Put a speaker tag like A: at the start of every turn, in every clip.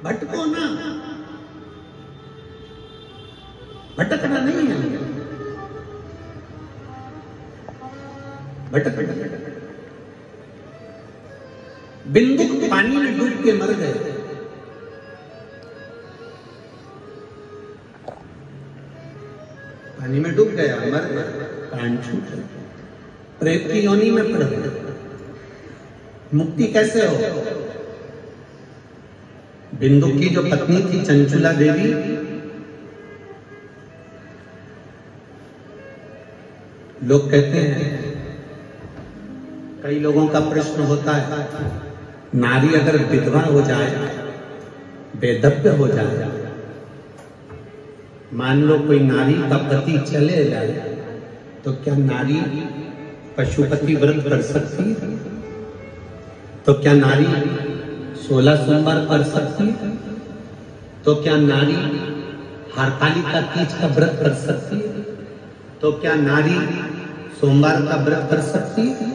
A: भटको ना, भटकना नहीं है, भटक बिंदु पानी में डूब के मर गए। पानी में डूब गया, मर गया, प्राण छूट गया, प्रेत की योनि में पड़ गया। मुक्ति कैसे हो? बिंदु की जो पत्नी थी चंचुला देवी, लोग कहते हैं, कई लोगों का प्रश्न होता है, नारी अगर विधवा हो जाए, बेदव्य हो जाए, मान लो कोई नारी का पति चले जाए, तो क्या नारी पशुपति व्रत कर सकती है? तो क्या नारी 16 सोमवार कर सकती है? तो क्या नारी हरतालिका तीज का व्रत कर सकती है? तो क्या नारी सोमवार का व्रत कर सकती है?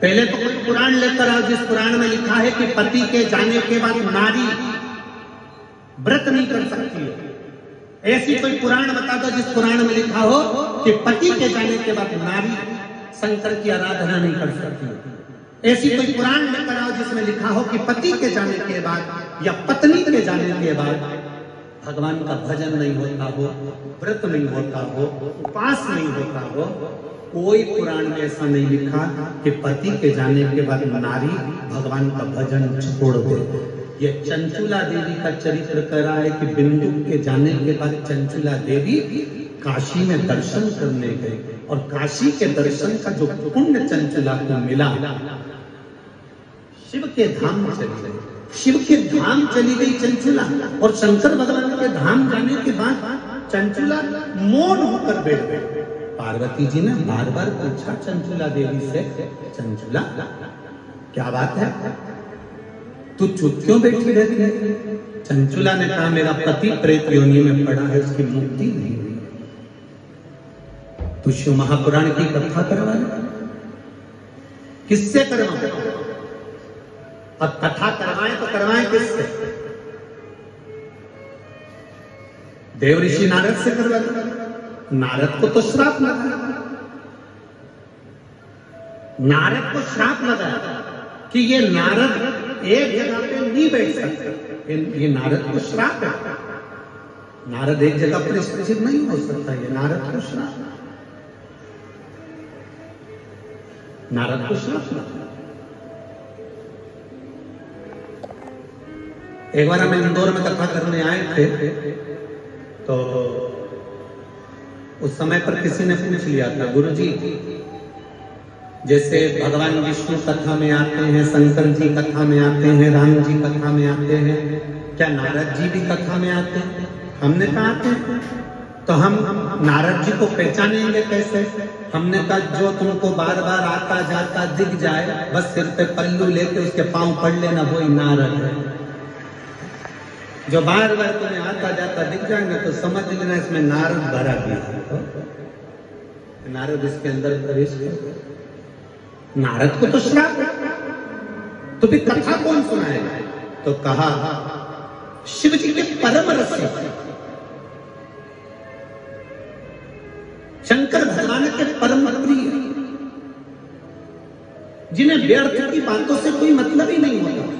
A: पहले तो कोई पुराण लेकर आओ जिस पुराण में लिखा है कि पति के जाने के बाद नारी व्रत नहीं कर सकती है। ऐसी कोई पुराण बता दो जिस पुराण में लिखा हो कि पति के जाने के बाद नारी शंकर की आराधना नहीं कर सकती। ऐसी कोई पुराण लेकर आओ जिसमें लिखा हो कि पति के जाने के बाद या पत्नी के जाने के बाद भगवान का भजन नहीं होता हो, व्रत नहीं होता हो, उपास नहीं होता हो। कोई पुराण में ऐसा नहीं लिखा कि पति के जाने के बाद नारी भगवान का भजन छोड़ दे। ये चंचुला देवी का चरित्र कह रहा है कि बिंदु के जाने के बाद चंचुला देवी काशी में दर्शन करने गए और काशी के दर्शन का जो पुण्य चंचुला को मिला, शिव के धाम चली गई, शिव के धाम चली गई चंचुला। और शंकर भगवान के धाम जाने के बाद चंचुला मौन होकर बैठ गई। पार्वती जी ने बार बार पूछा चंचुला देवी से, चंचुला क्या बात है, तू चुप क्यों बैठी रहती है? चंचुला ने कहा, मेरा पति प्रेत योनि में पड़ा है, उसकी मुक्ति नहीं हुई। तू शिव महापुराण की कथा करवाए, किससे करवाए? और कथा करवाए तो करवाए किससे? देव ऋषि नारद से करवाए। नारद को तो श्राप लगा, नारद को श्राप लगा कि ये नारद एक जगह पे नहीं बैठ सकते। ये नारद को श्राप है, नारद एक जगह पर स्थिर नहीं हो सकता, ये नारद को श्राप, नारद को श्राप लगा। एक बार हम इंदौर में कथा करने आए थे, तो उस समय पर किसी ने पूछ लिया था, गुरुजी जैसे भगवान विष्णु कथा में आते हैं, शंकर जी कथा में आते हैं, राम जी कथा में आते हैं, क्या नारद जी भी कथा में आते हैं? हमने कहा आते हैं। तो हम नारद जी को पहचानेंगे कैसे? हमने कहा, जो तुमको बार बार आता जाता दिख जाए, बस सिर पे पल्लू लेके उसके पांव पड़ लेना, वही नारद है। जो बार बार तुम्हें आता जाता दिख जाएगा तो समझ लेना इसमें नारद भरा गया, नारद इसके अंदर प्रवेश कर। नारद को तो श्राप, तो फिर कथा कौन सुनाएगा? तो कहा, शिव जी के परम रसिक शंकर भगवान के परम प्रिय, जिन्हें व्यर्थ की बातों से कोई मतलब ही नहीं होता।